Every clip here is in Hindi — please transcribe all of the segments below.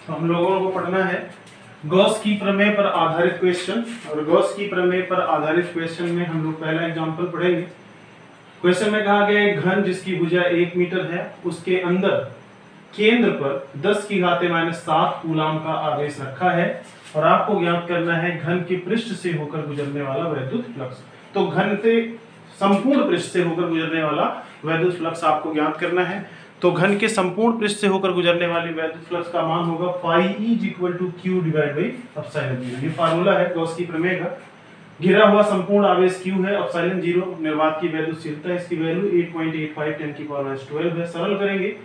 तो हम लोगों को पढ़ना है गॉस की प्रमेय पर आधारित क्वेश्चन। और गॉस की प्रमेय पर आधारित क्वेश्चन में हम लोग पहला एग्जांपल पढ़ेंगे। क्वेश्चन में कहा गया एक घन जिसकी भुजा 1 मीटर है, उसके अंदर केंद्र पर 10⁻⁷ कूलाम का आवेश रखा है और आपको ज्ञात करना है घन के पृष्ठ से होकर गुजरने वाला वैद्युत फ्लक्स। तो घन के संपूर्ण पृष्ठ से होकर गुजरने वाला वैद्युत फ्लक्स आपको ज्ञात करना है। तो घन के संपूर्ण पृष्ठ से होकर गुजरने वाली वैद्युत फ्लक्स का मान होगा φE = Q / ε0। ये फार्मूला है गॉस की प्रमेय का। घिरा हुआ संपूर्ण आवेश Q है, ε0 निर्वात की वैद्युतशीलता, इसकी वैल्यू 8.85 10 की पावर -12 है। सरल करेंगे,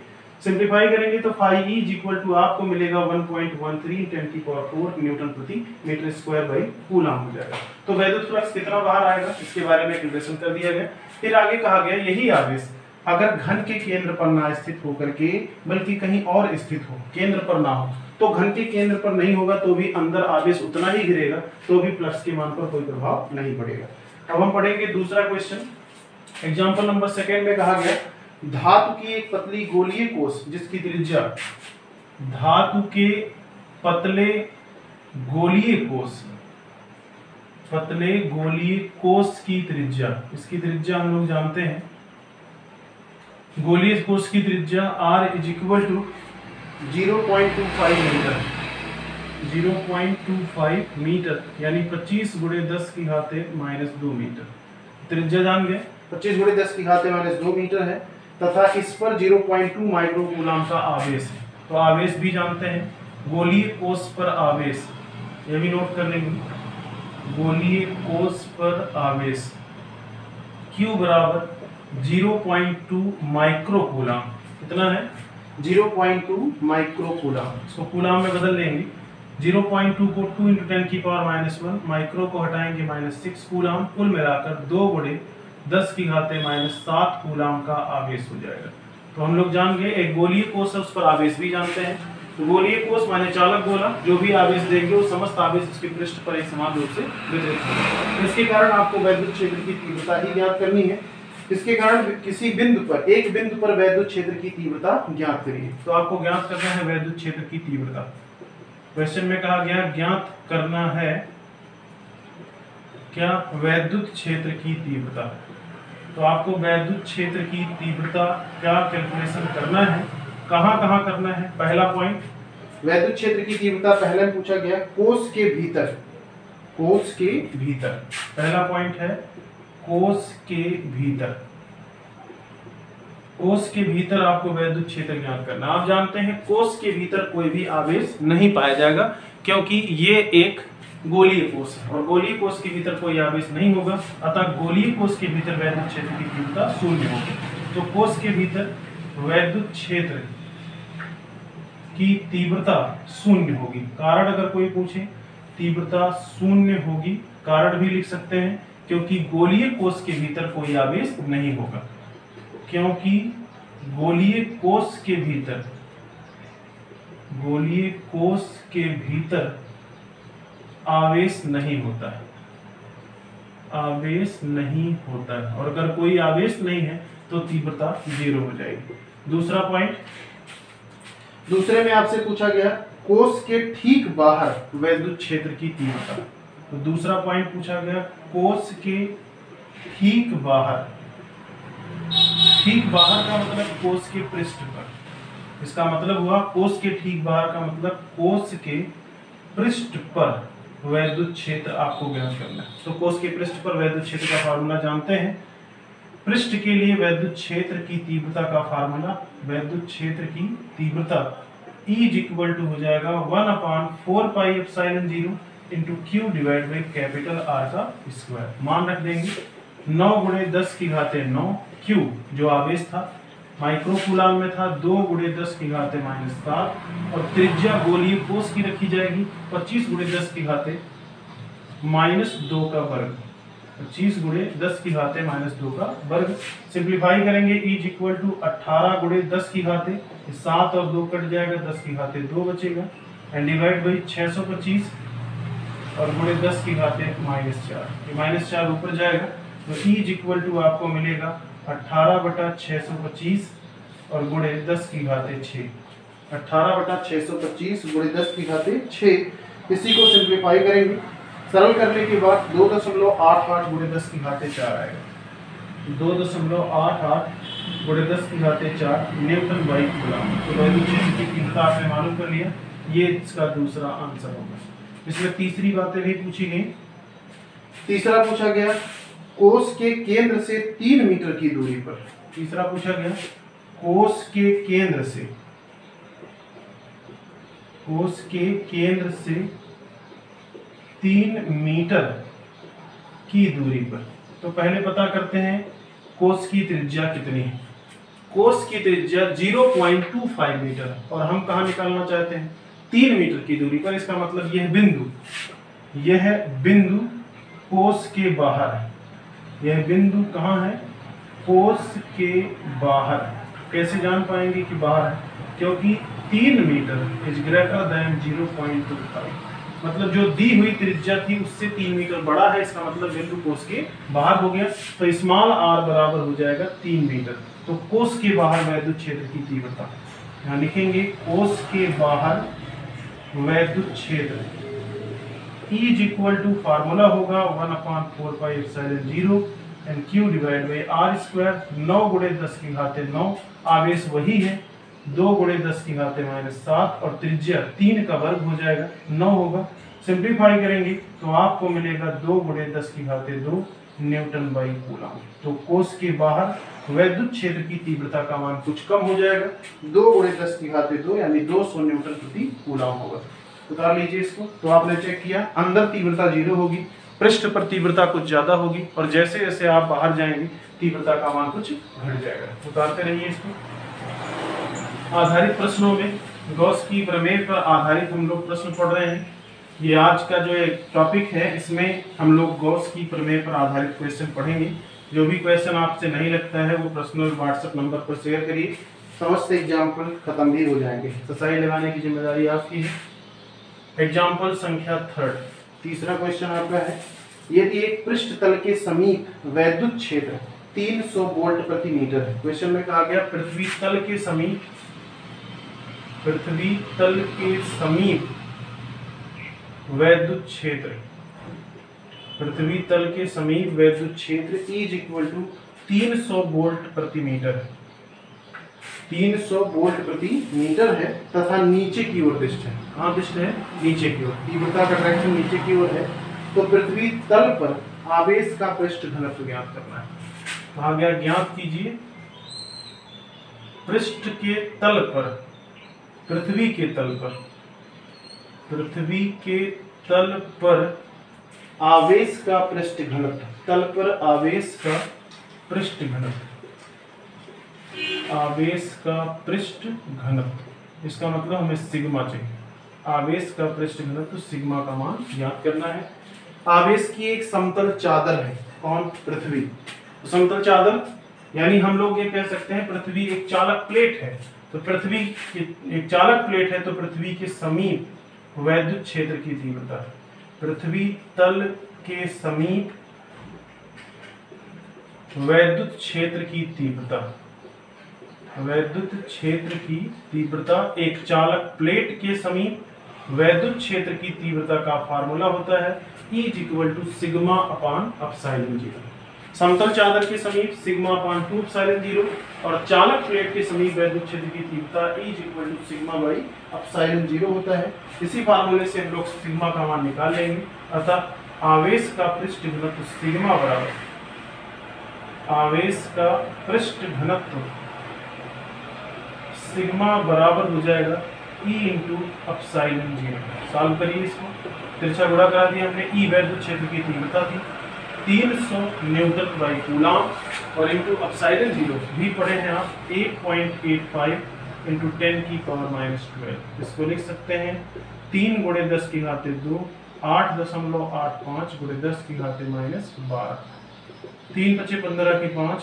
सिंप्लीफाई करेंगे तो φE = आपको मिलेगा 1.13 10 की पावर 4 न्यूटन प्रति मीटर स्क्वायर बाई कूलाम हो जाएगा। तो वैद्युत फ्लक्स कितना बाहर आएगा इसके बारे में कैलकुलेशन कर दिया गया। फिर आगे कहा गया यही आवेश अगर घन के केंद्र पर ना स्थित होकर के बल्कि कहीं और स्थित हो, केंद्र पर ना हो, तो घन के केंद्र पर नहीं होगा तो भी अंदर आवेश उतना ही गिरेगा, तो भी फ्लक्स के मान पर कोई प्रभाव नहीं पड़ेगा। अब हम पढ़ेंगे दूसरा क्वेश्चन। एग्जांपल नंबर 2 में कहा गया धातु की एक पतली गोलीय कोष जिसकी त्रिज्या, धातु के पतले गोलीय कोष की त्रिज्या, इसकी त्रिज्या हम लोग जानते हैं, गोलीय कोष की त्रिज्या R = 0.25 मीटर, 0.25 मीटर यानी 25 × 10⁻⁻² मीटर। त्रिज्या जान गए, 25 × 10⁻⁻² मीटर है तथा इस पर 0.2 माइक्रो कूलाम का आवेश है। तो आवेश भी जानते हैं, गोलीय कोष पर आवेश, ये भी नोट कर लेंगे, गोलीय कोष पर आवेश Q = 0.2 माइक्रो कूलाम। कितना है? 0.2 माइक्रो कूलाम। इसको कूलाम में बदल लेंगे। 0.2 को 2 × 10 की पावर -1, माइक्रो को हटाएंगे -6 कूलाम, कुल मिलाकर 2 × 10⁻⁷ कूलाम का आवेश हो जाएगा। तो हम लोग जान गए एक गोलीय कोष है, उस पर आवेश भी जानते हैं। तो गोलीय कोष माने चालक गोला, जो भी आवेश देंगे वो समस्त आवेश उसके पृष्ठ पर एक समान रूप से वितरित होगा। इसके कारण आपको वैद्युत क्षेत्र की तीव्रता ही ज्ञात करनी है। इसके कारण किसी बिंदु पर, एक बिंदु पर वैद्युत क्षेत्र की तीव्रता ज्ञात करिए। तो आपको ज्ञात करना है वैद्युत क्षेत्र की तीव्रता। क्वेश्चन में कहा गया ज्ञात करना है क्या? वैद्युत क्षेत्र की तीव्रता। तो आपको वैद्युत क्षेत्र की तीव्रता का कैलकुलेशन करना है। कहाँ करना है? पहला पॉइंट, वैद्युत क्षेत्र की तीव्रता पहले पूछा गया कोष के भीतर, कोष के भीतर पहला पॉइंट है, कोष के भीतर, कोष के भीतर आपको वैद्युत क्षेत्र ज्ञात करना। आप जानते हैं कोष के भीतर कोई भी आवेश नहीं पाया जाएगा क्योंकि ये एक गोलीय कोष है और गोलीय कोष के भीतर कोई आवेश नहीं होगा, अतः गोलीय कोष के भीतर वैद्युत क्षेत्र की तीव्रता 0 होगी। तो कोष के भीतर वैद्युत क्षेत्र की तीव्रता 0 होगी। कारण अगर कोई पूछे, तीव्रता 0 होगी। कारण भी लिख सकते हैं क्योंकि गोलीय कोष के भीतर कोई आवेश नहीं होगा, क्योंकि गोलीय कोष के भीतर, गोलीय कोष के भीतर आवेश नहीं होता है, आवेश नहीं होता है। और अगर कोई आवेश नहीं है तो तीव्रता 0 हो जाएगी। दूसरा पॉइंट, दूसरे में आपसे पूछा गया कोष के ठीक बाहर वैद्युत क्षेत्र की तीव्रता। तो दूसरा पॉइंट पूछा गया कोष के ठीक बाहर, ठीक बाहर का मतलब कोष के पृष्ठ पर। इसका मतलब हुआ कोष के ठीक बाहर का मतलब कोष के पृष्ठ पर वैद्युत क्षेत्र आपको ज्ञात करना है। तो कोष के पृष्ठ पर वैद्युत क्षेत्र का फार्मूला जानते हैं। पृष्ठ के लिए वैद्युत क्षेत्र की तीव्रता का फार्मूला, वैद्युत क्षेत्र की तीव्रता E = हो जाएगा 1/4πε0 × Q / R का स्क्वायर। मान रख देंगे 9 × 10⁻⁹ Q जो आवेश था, माइक्रो कूलाम में था 2 × 10⁻⁷ और त्रिज्या गोलीय कोष की रखी जाएगी 25 × 10⁻² का वर्ग, 25 × 10⁻² का वर्ग। सिंप्लीफाई करेंगे E = 18 × 10⁻, 7 और 2 कट जाएगा, 10⁻² बचेगा एंड डिवाइड बाई 625 और × 10⁻⁴, ये -4 ऊपर जाएगा। तो E = आपको मिलेगा 18/625 और × 10⁻⁶। 18/625 गुणे 10 की घाते 6। इसी को सिंप्लीफाई करेंगे, सरल करने के बाद 2.88 गुणे 10 की घाते 4 आएगा। 2.88 गुणे 10 की घाते 4 न्यूटन बाई कूलम। तो वैद्युत क्षेत्र की तीव्रता आपने मालूम कर लिया, ये इसका दूसरा आंसर होगा। इसमें तीसरी बातें भी पूछी गई। तीसरा पूछा गया कोष के केंद्र से 3 मीटर की दूरी पर। तीसरा पूछा गया कोष के केंद्र से 3 मीटर की दूरी पर। तो पहले पता करते हैं कोष की त्रिज्या कितनी है। कोष की त्रिज्या 0.25 मीटर है और हम कहाँ निकालना चाहते हैं 3 मीटर की दूरी पर। इसका मतलब यह बिंदु कोष के बाहर है। यह बिंदु कहाँ है, कोष के बाहर। कैसे जान पाएंगे कि बाहर है, क्योंकि 3 मीटर इज ग्रेटर देन 0.25, मतलब जो दी हुई त्रिज्या थी उससे 3 मीटर बड़ा है। इसका मतलब बिंदु कोष के बाहर हो गया। तो स्मॉल r बराबर हो जाएगा 3 मीटर। तो कोष के बाहर वैद्युत क्षेत्र की तीव्रता यहाँ लिखेंगे, कोष के बाहर वैद्युत क्षेत्र E is equal to formula होगा 1/4πε0 and Q divide by R square. 9 गुणे 10 की घाते 9, आवेश वही है 2 गुणे 10 की घाते -7 और त्रिज्या 3 का वर्ग हो जाएगा 9 होगा। सिंप्लीफाई करेंगे तो आपको मिलेगा 2 गुणे 10 की घाते 2 न्यूटन बाई कूलम। तो कोष के बाहर वैद्युत क्षेत्र की तीव्रता का मान कुछ कम हो जाएगा, 2 गुणे 10 की घाते 2 यानी 200 न्यूटन प्रति कूलम होगा। उतार लीजिए इसको। तो आपने चेक किया अंदर तीव्रता 0 होगी, पृष्ठ पर तीव्रता कुछ ज्यादा होगी और जैसे जैसे आप बाहर जाएंगे तीव्रता का मान कुछ घट जाएगा। उतारते रहिए इसको। आधारित प्रश्नों में गॉस की प्रमेय पर आधारित हम लोग प्रश्न पढ़ रहे हैं। ये आज का जो एक टॉपिक है इसमें हम लोग गॉस की प्रमेय पर आधारित क्वेश्चन पढ़ेंगे। जो भी क्वेश्चन आपसे नहीं लगता है वो पर्सनल व्हाट्सएप नंबर पर शेयर करिए, समस्त एग्जाम्पल खत्म भी हो जाएंगे। तो सही लगाने की जिम्मेदारी आपकी है। एग्जाम्पल संख्या 3, तीसरा क्वेश्चन आपका है, यदि एक पृष्ठ तल के समीप वैद्युत क्षेत्र 300 वोल्ट प्रति मीटर है। क्वेश्चन में कहा गया पृथ्वी तल के समीप वैद्युत क्षेत्र, पृथ्वी तल के समीप वैद्युत क्षेत्र E is equal to 300 volt प्रति मीटर है। 300 वोल्ट प्रति मीटर है तथा नीचे की ओर दिष्ट है। कहाँ दिष्ट है, नीचे की ओर। तीव्रता का डायरेक्शन नीचे की ओर है। तो पृथ्वी तल पर आवेश का पृष्ठ घनत्व ज्ञात करना है। कहा गया ज्ञात कीजिए पृष्ठ के तल पर, पृथ्वी के तल पर आवेश का पृष्ठ घनत्व, तल पर आवेश का पृष्ठ घनत्व, आवेश का पृष्ठ घनत्व। इसका मतलब हमें सिग्मा चाहिए। आवेश का पृष्ठ घनत्व सिग्मा का मान ज्ञात करना है। आवेश की एक समतल चादर है, कौन, पृथ्वी। तो समतल चादर यानी हम लोग ये कह सकते हैं पृथ्वी एक चालक प्लेट है। तो पृथ्वी एक चालक प्लेट है तो पृथ्वी के समीप वैद्युत क्षेत्र की तीव्रता है। पृथ्वी तल के समीप वैद्युत क्षेत्र की तीव्रता, वैद्युत क्षेत्र की तीव्रता, एक चालक प्लेट के समीप वैद्युत क्षेत्र की तीव्रता का फार्मूला होता है E is equal to sigma upon epsilon 0। समतल चादर के समीप सिग्मा अपान 2 एप्सिलॉन 0 और चालक प्लेट के समीप वैद्युत क्षेत्र की तीव्रता E is equal to sigma by epsilon 0 होता है। इसी फार्मूले से हम लोग सिग्मा का मान निकाल लेंगे। अतः आवेश का पृष्ठ घनत्व सिग्मा बराबर, आवेश का पृष्ठ घनत्व सिग्मा बराबर हो जाएगा E इंटू एप्सिलॉन 0। सॉल्व करिए इसको। तिरछा गुणा करा दिया हमने। E वैद्युत क्षेत्र की तीव्रता थी 300 न्यूटन बाई कूलम और इंटू एप्सिलॉन 0 भी पढ़े हैं आप 8.85 इंटू 10 की पावर -12। इसको लिख सकते हैं 3 गुणे 10 की घाते 2, 8.85 गुणे 10 की घाते -12। 3 × 5 = 15 की 5,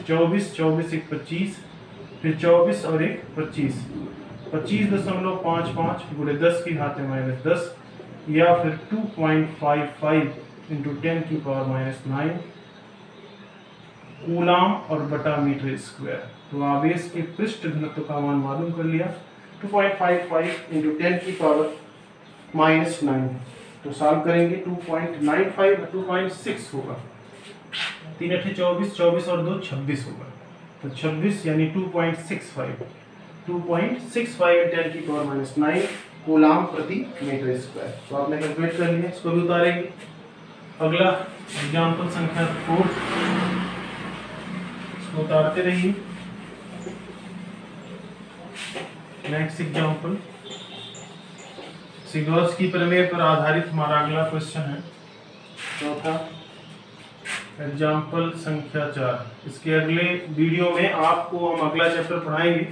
24, 24 1 25, फिर 24 और 1 25, 25.55 गुणे 10 की घाते -10 या फिर 2.55 इंटू 10 की पावर -9 कूलम और बटा मीटर स्क्वायर। तो आवेश के पृष्ठ घनत्व का मान मालूम कर लिया। 2.55 इंटू 10 की पावर -9। तो सॉल्व करेंगे 2.95 और 2.6 होगा, 3 8 24, 24 और 2 26 होगा। तो 26 यानी 2.65 × 10 की पावर -9 कूलाम प्रति मीटर स्क्वायर। तो आपने कैलकुलेट कर लिया, इसको भी उतारेंगे। अगला एग्जाम्पल संख्या 4, इसको उतारते रहिए। नेक्स्ट एग्जाम्पल, गॉस की प्रमेय पर आधारित हमारा अगला क्वेश्चन है, चौथा एग्जाम्पल संख्या 4। इसके अगले वीडियो में आपको हम अगला चैप्टर पढ़ाएंगे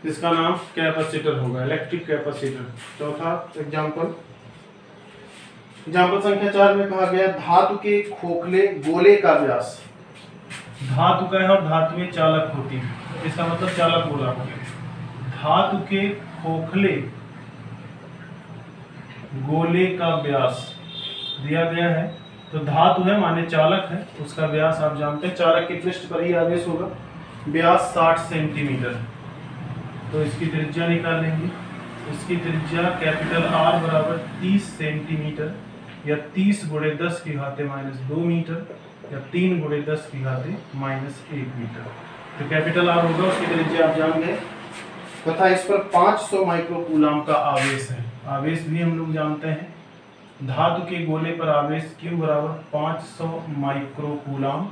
जिसका नाम कैपेसिटर होगा, इलेक्ट्रिक कैपेसिटर। चौथा एग्जाम्पल संख्या 4 में कहा गया धातु के खोखले गोले का व्यास। धातु का है और धातु में चालक होती है, इसका मतलब चालक गोला हो गया। धातु के खोखले गोले का व्यास दिया गया है, तो धातु है माने चालक है, उसका व्यास आप जानते हैं, चालक के पृष्ठ पर ही आवेश होगा। व्यास 60 सेंटीमीटर, तो इसकी त्रिज्या निकाल लेंगे। इसकी त्रिज्या कैपिटल R बराबर 30 सेंटीमीटर या 30 × 10 की घाते -2 मीटर या 3 × 10 की घाते -1 मीटर। तो कैपिटल R होगा, उसकी त्रिज्या आप जान गए। तथा इस पर 500 माइक्रोकूलाम का आवेश है। आवेश भी हम लोग जानते हैं। धातु के गोले पर आवेश Q बराबर 500 माइक्रोकूलाम,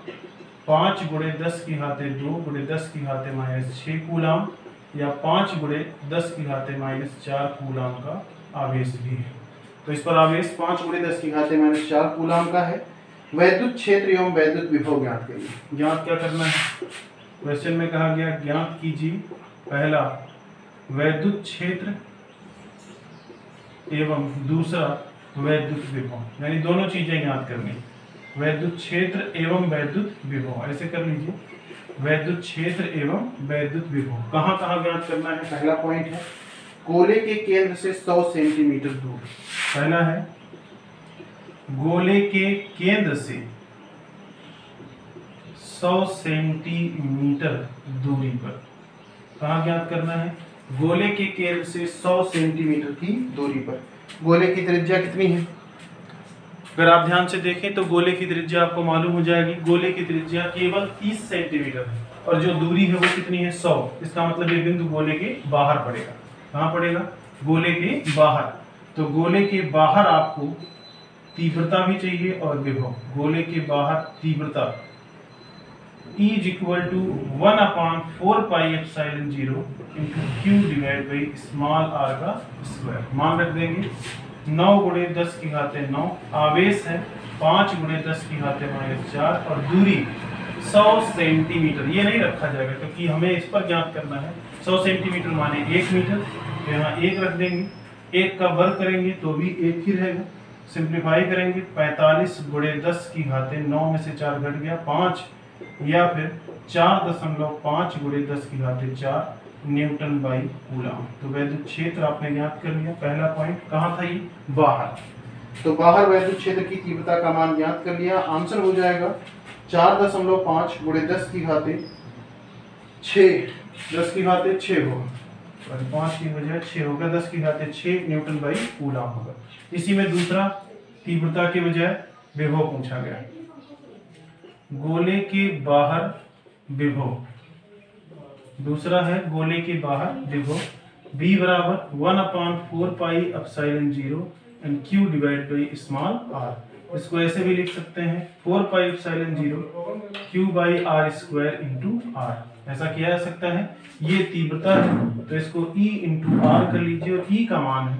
5 × 10 की घाते 2 × 10 की घाते -6 कूलाम या 5 × 10 की घाते -4 कूलाम का आवेश भी है। तो इस पर आवेश 5 × 10 की घाते -4 कूलाम का है। वैद्युत क्षेत्र एवं वैद्युत विभव ज्ञात करिए। ज्ञात क्या करना है? क्वेश्चन में कहा गया ज्ञात कीजिए पहला वैद्युत क्षेत्र एवं दूसरा वैद्युत विभव, यानी दोनों चीजें ज्ञात करनी। वैद्युत क्षेत्र एवं वैद्युत विभव, ऐसे कर लीजिए, वैद्युत क्षेत्र एवं वैद्युत विभव कहाँ कहाँ ज्ञात करना है। पहला पॉइंट है गोले के केंद्र से 100 सेंटीमीटर दूर। पहला है गोले के केंद्र से 100 सेंटीमीटर दूरी पर कहाँ ज्ञात करना है? गोले के केंद्र से 100 सेंटीमीटर की दूरी पर। गोले की त्रिज्या कितनी है? अगर आप ध्यान से देखें तो गोले की त्रिज्या आपको मालूम हो जाएगी। गोले की त्रिज्या केवल 30 सेंटीमीटर है और जो दूरी है वो कितनी है? 100। इसका मतलब ये बिंदु गोले के बाहर पड़ेगा। कहाँ पड़ेगा? गोले के बाहर। तो गोले के बाहर आपको तीव्रता भी चाहिए और विभव। गोले के बाहर तीव्रता E = 1/4πε0 × Q / स्मॉल r का स्क्वायर। मान रख देंगे 9 × 10 की घाते 9, आवेश है 5 × 10 की घाते -4 और दूरी 100 सेंटीमीटर। ये नहीं रखा जाएगा क्योंकि हमें इस पर ज्ञात करना है। 100 सेंटीमीटर माने 1 मीटर, तो यहाँ 1 रख देंगे। 1 का वर्ग करेंगे तो भी 1 ही रहेगा। सिंप्लीफाई करेंगे 45 × 10 की घाते 9 में से 4 घट गया 5 या फिर 4.5 × 10 की घाते 4 न्यूटन बाई कूलम। तो वैद्युत क्षेत्र आपने ज्ञात कर लिया। पहला पॉइंट कहाँ था? ये बाहर। तो बाहर वैद्युत क्षेत्र की तीव्रता का मान ज्ञात कर लिया। आंसर हो जाएगा 4.5 × 10 की घाते 6, 10 की घाते 6 होगा, 5 की बजाय 6 होगा, 10 की घाते 6 न्यूटन बाई कूलम होगा। इसी में दूसरा तीव्रता के बजाय विभव पूछा गया। गोले के बाहर विभव, दूसरा है गोले के बाहर विभव। V = 1/4πε0 and Q / small r। इसको ऐसे भी लिख सकते हैं 4πε0 Q/r² × r। ऐसा किया जा सकता है। ये तीव्रता है तो इसको E × r कर लीजिए और E का मान है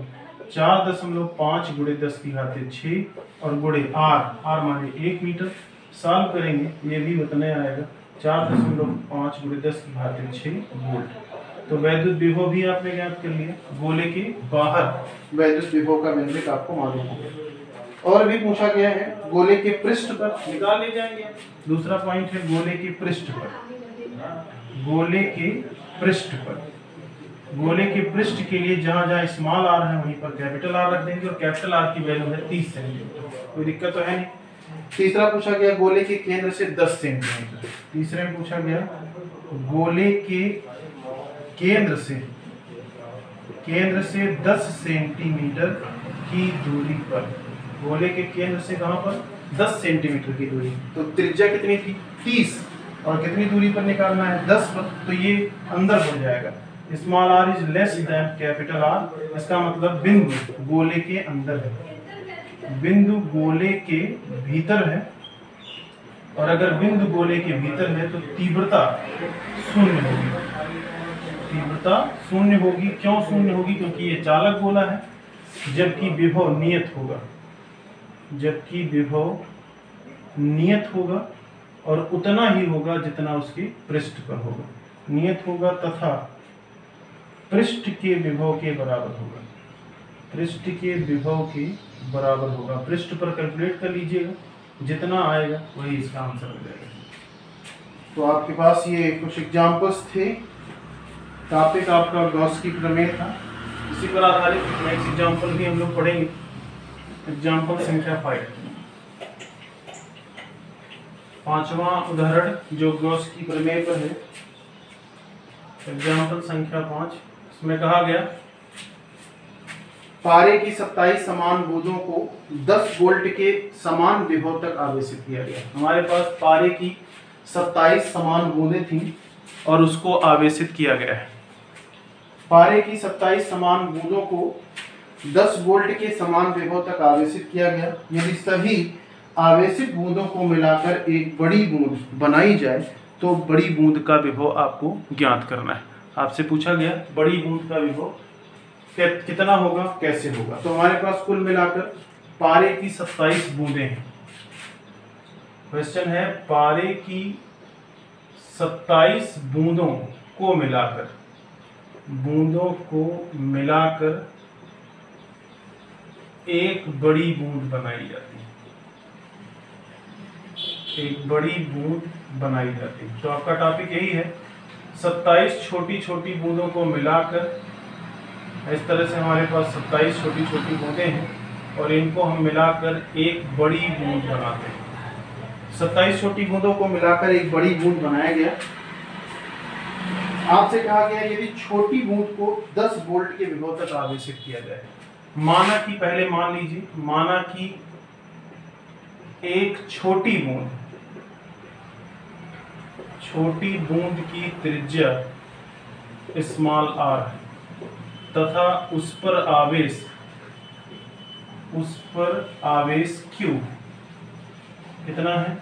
4.5 × 10 की घाते 6 और गुणे r माने 1 मीटर। सॉल्व करेंगे ये भी उतने आएगा 4.5 × 10 की घाते 6 वोल्ट। तो वैद्युत विभव भी आपने ज्ञात कर लिया। गोले के बाहर वैद्युत विभव का व्यंजक आपको मालूम होगा। और भी पूछा गया है गोले के पृष्ठ पर, निकाल ले जाएंगे। दूसरा पॉइंट है गोले के पृष्ठ पर। गोले के पृष्ठ पर, गोले के पृष्ठ के लिए जहां जहां स्मॉल r है वहीं पर कैपिटल R रख देंगे और कैपिटल R की वैल्यू है 30 सेंटीमीटर। कोई दिक्कत तो है नहीं। तीसरा पूछा गया गोले के केंद्र से 10 सेंटीमीटर। तीसरे में पूछा गया गोले के केंद्र से केंद्र से 10 सेंटीमीटर की दूरी पर, गोले के केंद्र से कहां पर 10 सेंटीमीटर की दूरी, तो त्रिज्या कितनी थी 30 और कितनी दूरी पर निकालना है 10 पर, तो ये अंदर हो जाएगा। Small R is less than capital R, इसका मतलब बिंदु गोले के अंदर है, बिंदु गोले के भीतर है, और अगर बिंदु गोले के भीतर है तो तीव्रता शून्य होगी, तीव्रता शून्य होगी। क्यों शून्य होगी? क्योंकि ये चालक गोला है, जबकि विभव नियत होगा, जबकि विभव नियत होगा और उतना ही होगा जितना उसके पृष्ठ पर होगा, नियत होगा तथा पृष्ठ के विभव के बराबर होगा, पृष्ठ के विभव के बराबर होगा। पृष्ठ पर कैलकुलेट कर लीजिएगा, जितना आएगा वही इसका आंसर हो जाएगा। तो आपके पास ये कुछ एग्जाम्पल्स थे, टॉपिक आपका गॉस की प्रमेय था। इसी पर आधारित नेक्स्ट एग्जाम्पल भी हम लोग पढ़ेंगे, एग्जाम्पल संख्या 5, पांचवा उदाहरण जो गॉस की प्रमेय पर है, एग्जाम्पल संख्या 5। इसमें कहा गया पारे की 27 समान बूंदों को 10 वोल्ट के समान विभव तक आवेशित किया गया। हमारे पास पारे की 27 समान बूंदें थी और उसको आवेशित किया गया है। पारे की 27 समान बूंदों को 10 वोल्ट के समान विभव तक आवेशित किया गया। यदि सभी आवेशित बूंदों को मिलाकर एक बड़ी बूंद बनाई जाए तो बड़ी बूंद का विभव आपको ज्ञात करना है। आपसे पूछा गया बड़ी बूंद का विभव कितना होगा, कैसे होगा। तो हमारे पास कुल मिलाकर पारे की 27 बूंदें हैं। क्वेश्चन है पारे की 27 बूंदों को मिलाकर, बूंदों को मिलाकर एक बड़ी बूंद बनाई जाती है, एक बड़ी बूंद बनाई जाती है। तो आपका टॉपिक यही है, 27 छोटी छोटी बूंदों को मिलाकर, इस तरह से हमारे पास 27 छोटी छोटी बूंदें हैं और इनको हम मिलाकर एक बड़ी बूंद बनाते हैं। 27 छोटी बूंदों को मिलाकर एक बड़ी बूंद बनाया गया। आपसे कहा गया यदि छोटी बूंद को 10 वोल्ट के विभव तक आवेशित किया जाए। माना कि, पहले मान लीजिए, माना कि एक छोटी बूंद, छोटी बूंद की त्रिज्या स्मॉल आर तथा उस पर आवेश Q कितना है,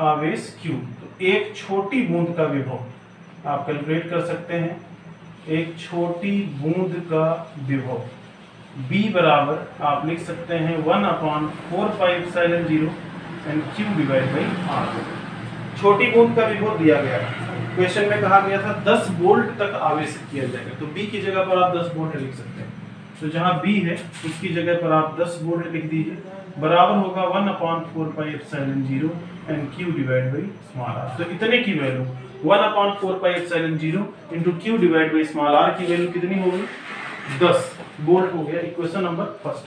आवेश Q। तो एक छोटी बूंद का विभव आप कैलकुलेट कर सकते हैं। एक छोटी बूंद का विभव B बराबर आप लिख सकते हैं 1/4πε0 and Q divide by R। छोटी बूंद का विभव दिया गया है। क्वेश्चन में कहा गया था 10 वोल्ट तक आवेशित किया जाएगा, तो B की जगह पर आप 10 वोल्ट लिख सकते हैं। तो जहां B है उसकी जगह पर आप 10 वोल्ट लिख दीजिए, बराबर होगा 1/4πε0 and Q divide by small r। तो इतने की value 1/4πε0 into Q divide by small r की वैल्यू कितनी होगी, 10 वोल्ट हो गया। Equation number first.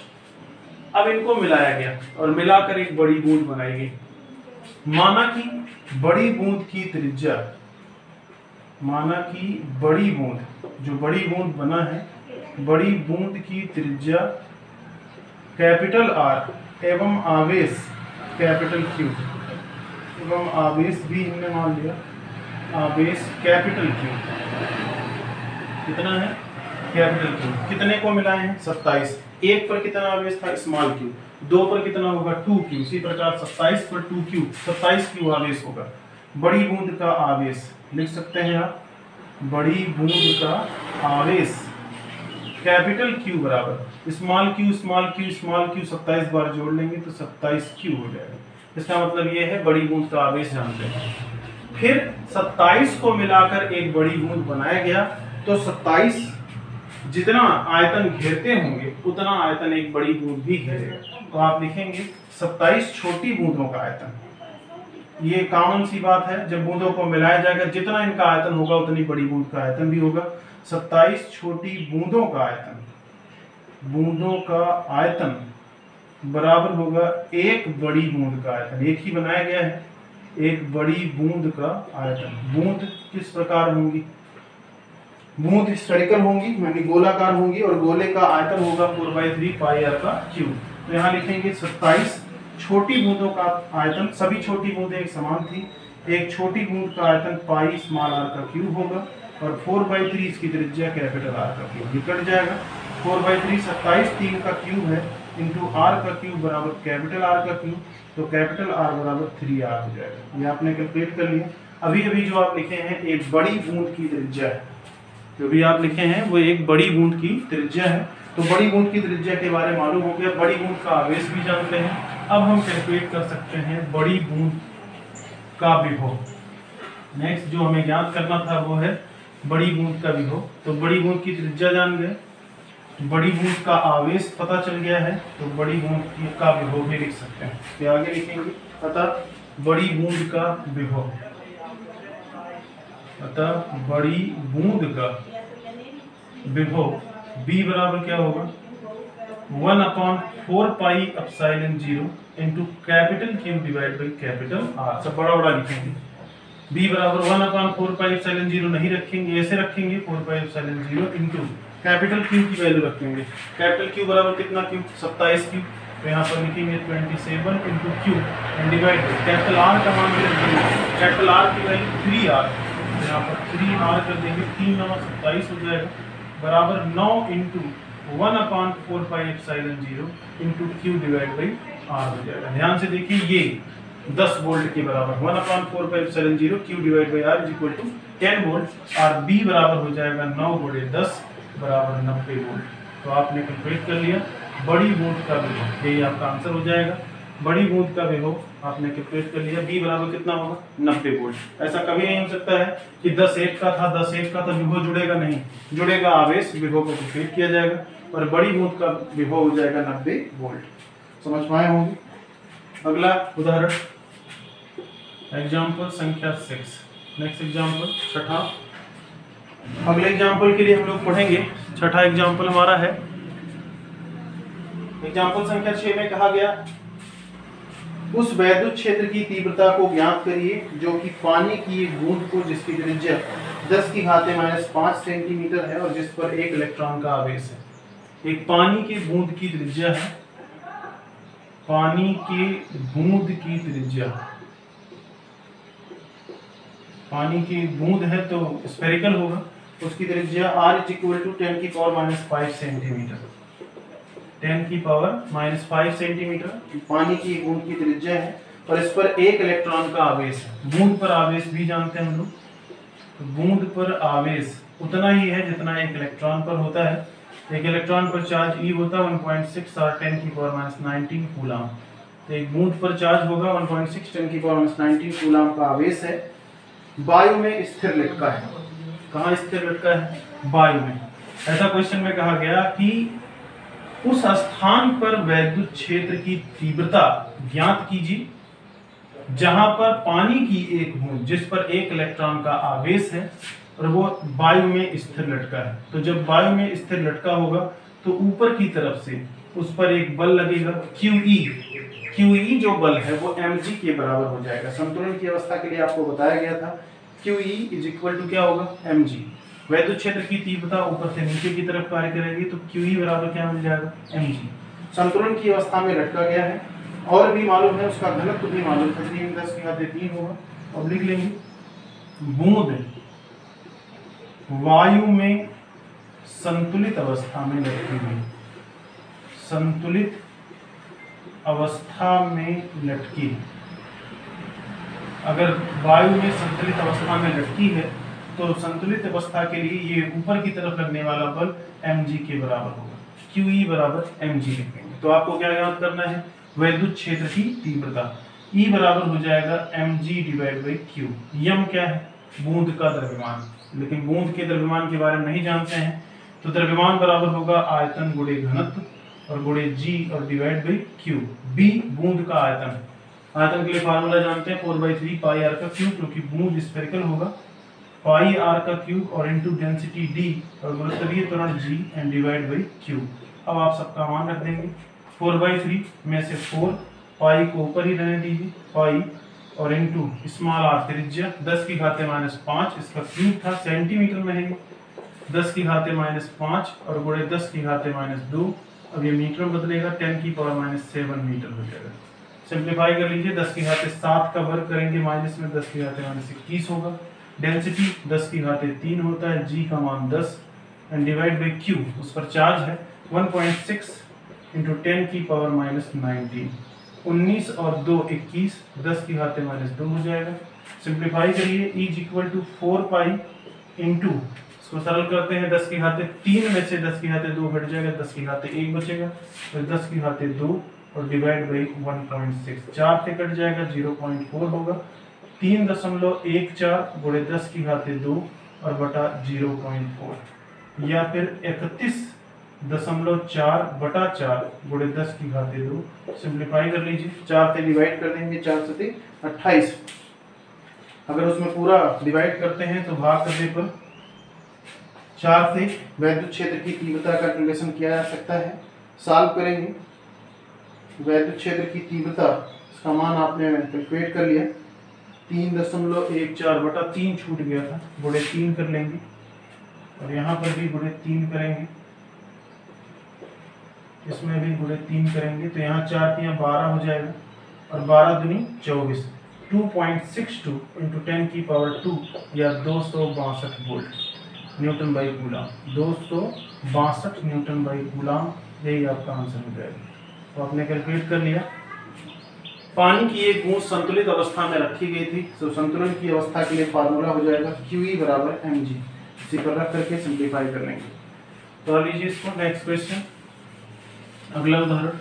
अब इनको मिलाया गया और मिलाकर एक बड़ी बूंद बनाई गई। माना कि बड़ी बूंद की त्रिज्या, माना कि बड़ी बूंद, जो बड़ी बूंद बना है, बड़ी बूंद की त्रिज्या कैपिटल R एवं आवेश कैपिटल Q, एवं आवेश भी हमने मान लिया, आवेश कैपिटल Q कितना है, कैपिटल Q। कितने को मिलाए हैं, 27। एक पर कितना आवेश था, स्मॉल q। 2 पर कितना होगा, 2q। इसी प्रकार 27 पर 2q, 27q आवेश होगा। बड़ी बूंद का आवेश लिख सकते हैं आप, बड़ी बूंद का आवेश कैपिटल Q बराबर small q small q small q, 27 बार जोड़ लेंगे तो 27q हो जाएगा। इसका मतलब ये है बड़ी बूंद का आवेश जानते हैं। फिर 27 को मिलाकर एक बड़ी बूंद बनाया गया, तो 27 जितना आयतन घेरते होंगे उतना आयतन एक बड़ी बूंद भी घेरेगा। तो आप लिखेंगे 27 छोटी बूंदों का आयतन। ये कॉमन सी बात है, जब बूंदों को मिलाया जाएगा जितना इनका आयतन होगा उतनी बड़ी बूंद का आयतन भी होगा। 27 छोटी बूंदों का आयतन, बूंदों का आयतन बराबर होगा एक बड़ी बूंद का आयतन। एक ही बनाया गया है, एक बड़ी बूंद का आयतन। बूंद किस प्रकार होंगी, बूंद स्फेरिकल होंगी यानी गोलाकार होंगी और गोले का आयतन होगा 4/3 पाई आर का क्यूब। तो यहाँ लिखेंगे 27 छोटी बूंदों का आयतन, सभी छोटी बूंदें एक समान थी, एक छोटी बूंद का आयतन पाई स्मॉल आर का क्यूब होगा और 4/3 इसकी त्रिज्या कैपिटल आर का क्यूब। ये कट जाएगा, 4/3 27 3 का क्यूब है इंटू आर का क्यूब बराबर कैपिटल आर का क्यूब, तो कैपिटल आर बराबर 3r हो जाएगा। ये आपने कैलकुलेट कर लिया। अभी अभी जो आप लिखे हैं एक बड़ी बूंद की त्रिज्या है, जो भी आप लिखे हैं वो एक बड़ी बूंद की त्रिज्या है। तो बड़ी बूंद की त्रिज्या के बारे में मालूम हो गया, बड़ी बूंद का आवेश भी जानते हैं। अब हम कैलकुलेट कर सकते हैं बड़ी बूंद का विभव। नेक्स्ट जो हमें ज्ञात करना था वो है बड़ी बूंद का विभव। तो बड़ी बूंद की त्रिज्या जान गए, बड़ी बूंद का आवेश पता चल गया है, तो बड़ी बूंद का विभव भी लिख सकते हैं। तो आगे लिखेंगे अतः बड़ी बूंद का विभव, अतः बड़ी बूंद का विभव B बराबर क्या होगा 1/4 pi epsilon 0 into capital Q divide by capital R। सब बड़ा बड़ा लिखेंगे। B बराबर 1/4 पाई एप्सिलॉन 0 नहीं रखेंगे, ऐसे रखेंगे 4 पाई एप्सिलॉन 0 इंटू कैपिटल Q की वैल्यू रखेंगे। कैपिटल Q बराबर कितना Q 27 Q, तो यहाँ पर लिखेंगे 27 into Q and divide by capital R का मान भी रखेंगे, कैपिटल R की वैल्यू 3R, तो यहाँ पर 3R कर देंगे, 3 9 27 हो जाएगा बराबर 9 into 1/4 pi epsilon 0 into Q divide by R हो जाएगा। ध्यान से देखिए ये 10 वोल्ट के बराबर 1/4 pi epsilon 0 Q divide by R is equal to 10 volt और B बराबर हो जाएगा 9 गुणे 10 बराबर 90 वोल्ट। तो आपने कैलकुलेट कर लिया बड़ी बूंद का विभव, यही आपका आंसर हो जाएगा। बड़ी बूंद का विभव आपने कैलकुलेट कर लिया, B बराबर कितना होगा 90 वोल्ट। ऐसा कभी नहीं हो सकता है कि 10 1 का था 10 1 का, तो विभव जुड़ेगा नहीं, जुड़ेगा आवेश, विभव को कैलकुलेट किया जाएगा और बड़ी बूंद का विभव हो जाएगा 90 वोल्ट। समझ पाए होंगे। अगला उदाहरण एग्जाम्पल संख्या 6। नेक्स्ट एग्जाम्पल छठा। अगले एग्जाम्पल के लिए हम लोग पढ़ेंगे, छठा एग्जाम्पल हमारा है एग्जाम्पल संख्या 6 में कहा गया उस वैद्युत क्षेत्र की तीव्रता को ज्ञात करिए जो कि पानी की एक बूंद को जिसकी त्रिज्या 10⁻⁵ सेंटीमीटर है और जिस पर एक इलेक्ट्रॉन का आवेश है। एक पानी की बूंद की त्रिज्या है, पानी की बूंद की त्रिज्या, पानी की बूंद है तो स्फेरिकल होगा, उसकी त्रिज्या r = 10⁻⁵ सेंटीमीटर, 10⁻⁵ सेंटीमीटर पानी की बूंद की त्रिज्या है और इस पर एक इलेक्ट्रॉन का आवेश है। बूंद पर आवेश भी जानते हैं हम लोग, तो बूंद पर आवेश उतना ही है जितना एक इलेक्ट्रॉन पर होता है। एक इलेक्ट्रॉन पर चार्ज E होता है 1.6 और 10⁻⁹ कूलम, तो एक बूंद पर चार्ज होगा 1.6 10⁻⁹ कूलम का आवेश है। वायु में स्थिर लटका है, कहाँ स्थिर लटका है वायु में। ऐसा क्वेश्चन में कहा गया कि उस स्थान पर वैद्युत क्षेत्र की तीव्रता ज्ञात कीजिए जहां पर पानी की एक बूंद जिस पर एक इलेक्ट्रॉन का आवेश है और वो वायु में स्थिर लटका है। तो जब वायु में स्थिर लटका होगा तो ऊपर की तरफ से उस पर एक बल लगेगा QE जो बल है वो mg के बराबर हो जाएगा। संतुलन की अवस्था के लिए आपको बताया गया था QE = क्या होगा mg। वैद्युत क्षेत्र की तीव्रता ऊपर से नीचे की तरफ कार्य करेगी तो QE बराबर क्या मिल जाएगा mg। संतुलन की अवस्था में लटका गया है और भी मालूम है, उसका घनत्व भी मालूम है, 3 होगा। अब लिख लेंगे बूंद वायु में संतुलित अवस्था में लटकी हुई, संतुलित अवस्था में लटकी। अगर वायु में संतुलित अवस्था में लटकी है तो संतुलित अवस्था के लिए ये ऊपर की तरफ लगने वाला बल mg के बराबर होगा, QE बराबर mg लिखेंगे। तो आपको क्या याद करना है वैद्युत क्षेत्र की तीव्रता, E बराबर हो जाएगा mg डिवाइड बाई q। यम क्या है बूंद का द्रव्यमान, लेकिन बूंद के द्रव्यमान के बारे में नहीं जानते हैं, तो द्रव्यमान बराबर होगा आयतन गुणे घनत्व और गुणे g और डिवाइड बाई q। B बूंद का आयतन, आयतन के लिए फार्मूला जानते हैं 4/3 पाई r का क्यूब, क्योंकि बूंद स्फेरिकल होगा, पाई r का क्यूब और इनटू डेंसिटी d और गुरुत्वीय त्वरण g and divide by q। अब आप सबका मान रख देंगे 4/3 में से 4 पाई को ऊपर ही रहने दीजिए, पाई और इनटू स्मॉल r त्रिज्या 10⁻⁵ इसका क्यूब था, सेंटीमीटर में है 10 की घाते -5 और गुणे 10 की घाते -2। अब ये मीटर में बदलेगा, 10 की पावर -7 मीटर हो जाएगा। सिंप्लीफाई कर लीजिए, 10 की घाते 7 का वर्ग करेंगे माइनस में 10 की घाते -21 होगा। डेंसिटी 10 की घाते 3 होता है, जी का मान 10 एंड डिवाइड बाई क्यू, उस पर चार्ज है 1.6 इंटू 10 की पावर -19। 19 और 2 21, 10 की घाते -2 हो जाएगा। सिंप्लीफाई करिए, E equal to 4 pi into, इसको सरल करते हैं, 10 की घाते 3 में से 10 की घाते 2 हट जाएगा, 10 की घाते 1 बचेगा, फिर 10 की घाते 2 और डिवाइड बाई 1.6, 4 से कट जाएगा, 0.4 होगा। 3.14 गुणे 10 की घाते 2 और बटा 0.4, या फिर 31.4 बटा 4 गुणे 10 की घाते 2। सिंप्लीफाई कर लीजिए, 4 से डिवाइड कर देंगे, 4 से 28। अगर उसमें पूरा डिवाइड करते हैं तो भाग करने पर 4 से वैद्युत क्षेत्र की तीव्रता का कैलकुलेशन किया जा सकता है। सॉल्व करेंगे, वैद्युत क्षेत्र की तीव्रता, इसका मान आपने कैलकुलेट कर लिया, 3.14 बटा 3 छूट गया था, गुणे 3 कर लेंगे और यहाँ पर भी गुणे 3 करेंगे, इसमें भी गुणे 3 करेंगे, तो यहाँ 4 की 12 हो जाएगा और 12 दूनी 24, 2.62 इंटू 10 की पावर 2 या 262 volt Newton by coulomb, 262 Newton by coulomb, यही आपका आंसर हो जाएगा। तो आपने कैलकुलेट कर लिया। पानी की एक बूंद संतुलित अवस्था में रखी गई थी, तो संतुलन की अवस्था के लिए फार्मूला हो जाएगा QE बराबर mg। इसी पर रख करके सिंप्लीफाई कर लेंगे। तो लीजिए इसको, नेक्स्ट क्वेश्चन, अगला उदाहरण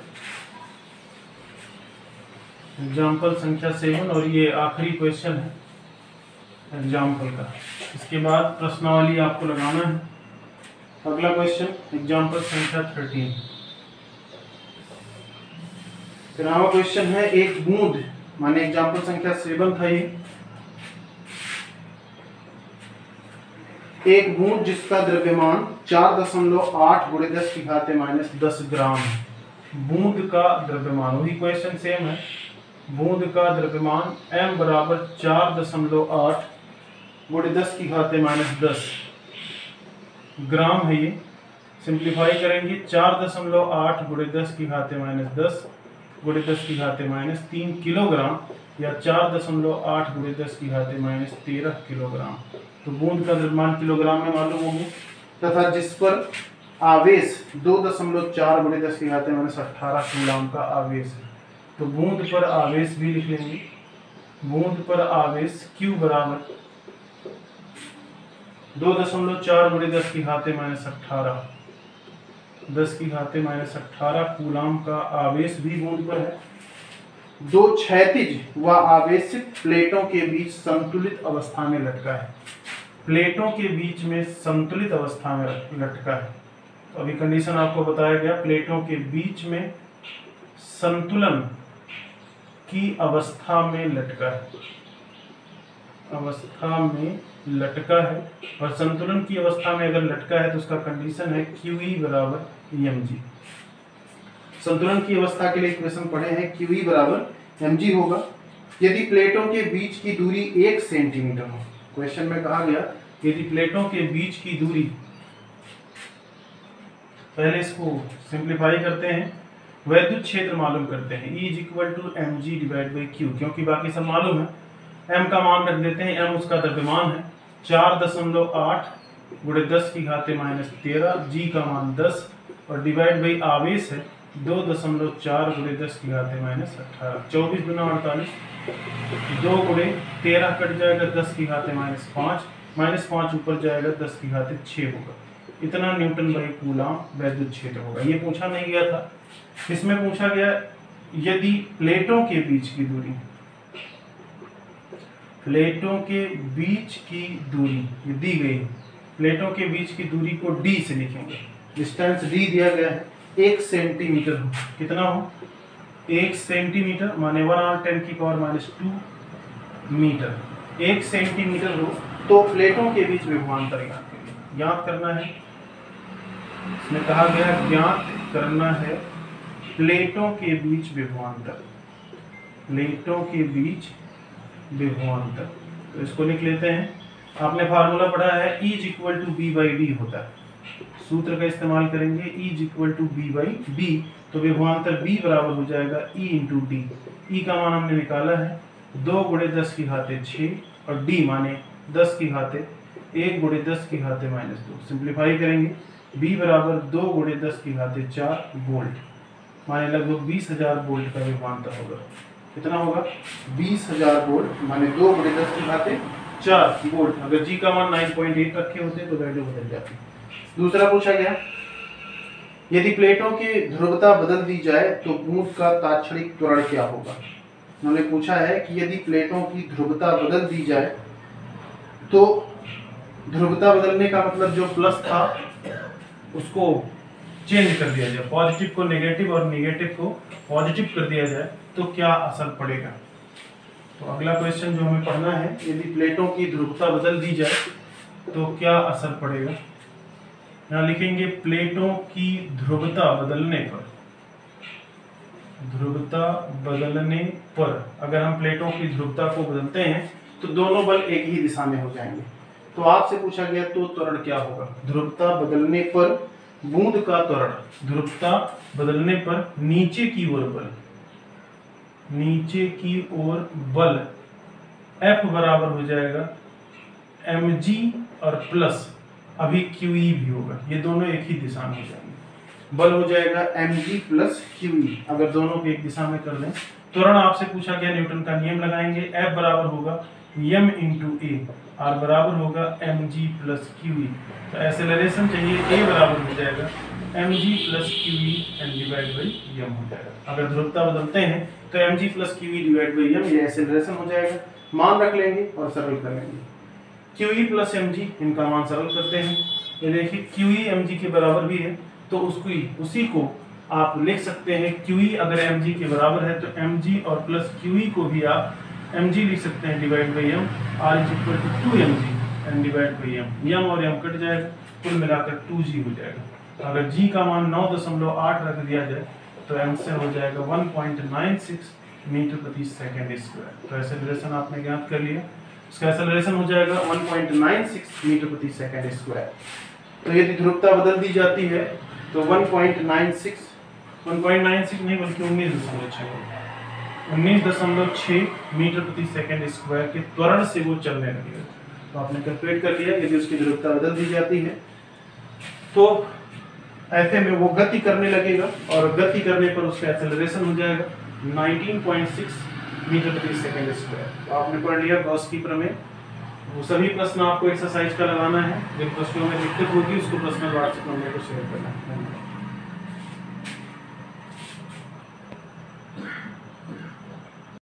एग्जाम्पल संख्या 7, और ये आखिरी क्वेश्चन है एग्जाम्पल का। इसके बाद प्रश्नावली आपको लगाना है। अगला क्वेश्चन एग्जाम्पल संख्या 13। फिर क्वेश्चन है, एक बूंद, माने एग्जाम्पल संख्या 7 था ये, एक बूंद जिसका द्रव्यमान 4.8 गुणे 10 की घाते -10 ग्राम है। बूंद का द्रव्यमान, वही क्वेश्चन सेम है, बूंद का द्रव्यमान m बराबर 4.8 गुणे 10 की घाते -10 ग्राम है ये। सिंप्लीफाई करेंगे, 4.8 गुणे 10 की घाते -10 गुणे 10 की घाते -3 किलोग्राम, या 4.8 गुणे 10 की घाते -13 किलोग्राम। तो बूंद का द्रव्यमान किलोग्राम में मालूम होगी, तथा जिस पर आवेश 2.4 गुणे 10 की घाते -18 कूलाम का आवेश है। तो बूंद पर आवेश भी लिख लेंगे, बूंद पर आवेश Q बराबर 2.4 गुणे 10 की घाते -18, 10 की घाते -18 कूलाम का आवेश भी बूंद पर है। दो क्षैतिज व आवेशित प्लेटों के बीच संतुलित अवस्था में लटका है, प्लेटों के बीच में संतुलित अवस्था में लटका है। तो अभी कंडीशन आपको बताया गया, प्लेटों के बीच में संतुलन की अवस्था में लटका है, अवस्था में लटका है, और संतुलन की अवस्था में अगर लटका है तो उसका कंडीशन है QE बराबर mg। संतुलन की अवस्था के लिए इक्वेशन पढ़े हैं, QE बराबर mg होगा यदि प्लेटों के बीच की दूरी 1 सेंटीमीटर हो। क्वेश्चन में कहा गया यदि प्लेटों के बीच की दूरी, पहले इसको सिंप्लीफाई करते हैं, वैद्युत क्षेत्र मालूम करते हैं, E equal to mg divide by q, क्योंकि बाकी सब मालूम है। m का मान रख देते हैं, m उसका द्रव्यमान है, 4.8 गुणे 10 की घाते -13, g का मान 10 और डिवाइड बाई आवेश है 2.4 गुणे 10 की घाते -18, 24 गुना 48, 2 गुणे 13 कट जाएगा, 10 की घाते -5 ऊपर जाएगा, 10 की घाते 6 होगा। इतना न्यूटन बाई कूलाम वैद्युत क्षेत्र होगा। ये पूछा नहीं गया था, इसमें पूछा गया यदि प्लेटों के बीच की दूरी, प्लेटों के बीच की दूरी दी गई, प्लेटों के बीच की दूरी को d से लिखेंगे, डिस्टेंस d दिया गया है, 1 सेंटीमीटर हो, कितना हो 1 सेंटीमीटर, माने 1/10 की पावर -2 मीटर, 1 सेंटीमीटर हो, तो प्लेटों के बीच विभवांतर ज्ञात करना है। इसमें कहा गया ज्ञात करना है प्लेटों के बीच विभवांतर, प्लेटों के बीच विभवांतर। तो इसको लिख लेते हैं, आपने फार्मूला पढ़ा है E is equal to B by D होता है, सूत्र का इस्तेमाल करेंगे E is equal to B by D, तो विभवांतर B बराबर हो जाएगा E इंटू डी। E का मान हमने निकाला है 2 गुणे 10 की घाते 6 और D माने 10 की घाते 1 गुणे 10 की घाते -2। सिंप्लीफाई करेंगे B बराबर 2 गुणे 10 की घाते 4 वोल्ट, माने लगभग 20,000 वोल्ट का विभवांतर होगा। कितना होगा? 20,000 वोल्ट, माने 2 गुणे 10 की घाते 4 वोल्ट। अगर G का मान 9.8 रखे होते तो वैल्यू बदल जाती। दूसरा पूछा गया, यदि प्लेटों की ध्रुवता बदल दी जाए तो बूंद का तात्क्षणिक त्वरण क्या होगा। उन्होंने पूछा है कि यदि प्लेटों की ध्रुवता बदल दी जाए तो ध्रुवता बदलने का मतलब जो प्लस था उसको चेंज कर दिया जाए, पॉजिटिव को नेगेटिव और नेगेटिव को पॉजिटिव कर दिया जाए तो क्या असर पड़ेगा। तो अगला क्वेश्चन जो हमें पढ़ना है, यदि प्लेटों की ध्रुवता बदल दी जाए तो क्या असर पड़ेगा। यहाँ लिखेंगे प्लेटों की ध्रुवता बदलने पर, ध्रुवता बदलने पर अगर हम प्लेटों की ध्रुवता को बदलते हैं तो दोनों बल एक ही दिशा में हो जाएंगे। तो आपसे पूछा गया तो त्वरण क्या होगा। ध्रुवता बदलने पर बूंद का त्वरण, ध्रुवता बदलने पर नीचे की ओर बल, नीचे की ओर बल F बराबर हो जाएगा mg और प्लस अभी QE भी होगा, ये दोनों एक ही दिशा में हो जाएंगे। बल हो जाएगा mg प्लस QE, अगर दोनों को एक दिशा में कर दें। त्वरण आपसे पूछा गया, न्यूटन का नियम लगाएंगे, F बराबर होगा m इंटू ए, R बराबर होगा mg प्लस QE। तो एक्सेलरेशन चाहिए, A बराबर हो जाएगा mg plus QE and divide by m हो जाएगा। अगर ध्रुवता बदलते हैं तो mg plus QE divide by m, ये एक्सेलरेशन हो जाएगा। मान रख लेंगे और सरल कर लेंगे। QE प्लस mg, इनका मान सरल करते हैं। ये देखिए QE mg के बराबर भी है तो उसी को आप लिख सकते हैं। QE अगर mg के बराबर है तो mg और प्लस QE को भी आप mg लिख सकते हैं divide by m। R is equal to 2mg and divide by m, m और m कट जाएगा, कुल मिलाकर 2g हो जाएगा। अगर g का मान 9.8 रख दिया जाए तो आंसर हो जाएगा 1.96 मीटर प्रति सेकंड स्क्वायर। तो एक्सेलरेशन आपने ज्ञात कर लिया, इसका एक्सेलरेशन हो जाएगा 1.96 मीटर प्रति सेकंड स्क्वायर। तो यदि ध्रुवता बदल दी जाती है तो 1.96 नहीं बल्कि 19.6 मीटर प्रति सेकंड स्क्वायर के त्वरण से वो चलने लगेगा। तो आपने कैलकुलेट कर लिया, यदि उसकी ध्रुवता बदल दी जाती है तो ऐसे में वो गति करने लगेगा और गति करने पर उसका एक्सेलरेशन हो जाएगा 19.6 मीटर प्रति सेकंड स्क्वायर। तो आपने पढ़ लिया गॉस की प्रमेय। वो सभी प्रश्न आपको एक्सरसाइज का लगाना है, जिन प्रश्नों में दिक्कत होगी उसको प्रश्न व्हाट्सएप नंबर को शेयर करना है।